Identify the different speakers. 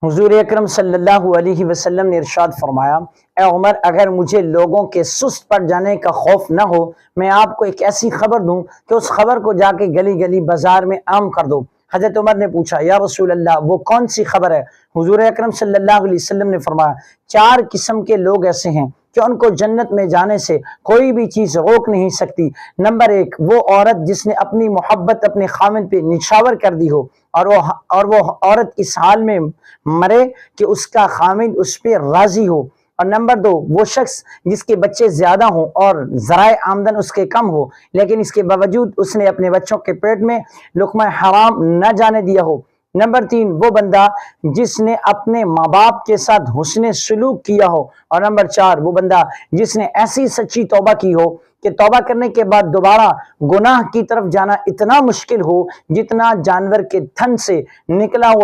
Speaker 1: حضور اکرم صلی اللہ علیہ وسلم نے ارشاد فرمایا، اے عمر، اگر مجھے لوگوں کے سست پڑ جانے کا خوف نہ ہو، میں آپ کو ایک ایسی خبر دوں کہ اس خبر کو جا کے گلی گلی بازار میں عام کر دو۔ حضرت عمر نے پوچھا، یا رسول اللہ، وہ کون سی خبر ہے؟ حضور اکرم صلی اللہ علیہ وسلم نے فرمایا، 4 قسم کے لوگ ایسے ہیں کہ ان کو جنت میں جانے سے کوئی بھی چیز روک نہیں سکتی۔ نمبر 1، وہ عورت جس نے اپنی محبت اپنے خامن پہ نچھاور کر دی ہو اور وہ عورت اس حال میں مرے کہ اس کا خامن اس پہ راضی ہو۔ اور نمبر 2، وہ شخص جس کے بچے زیادہ ہوں اور ذرائع آمدن اس کے کم ہو، لیکن اس کے باوجود اس نے اپنے بچوں کے پیٹ میں لقمہ حرام نہ جانے دیا ہو۔ نمبر 3، وہ بندہ جس نے اپنے ماں باپ کے ساتھ حسن سلوک کیا ہو۔ اور نمبر 4، وہ بندہ جس نے ایسی سچی توبہ کی ہو کہ توبہ کرنے کے بعد دوبارہ گناہ کی طرف جانا اتنا مشکل ہو جتنا جانور کے تھن سے نکلا ہوا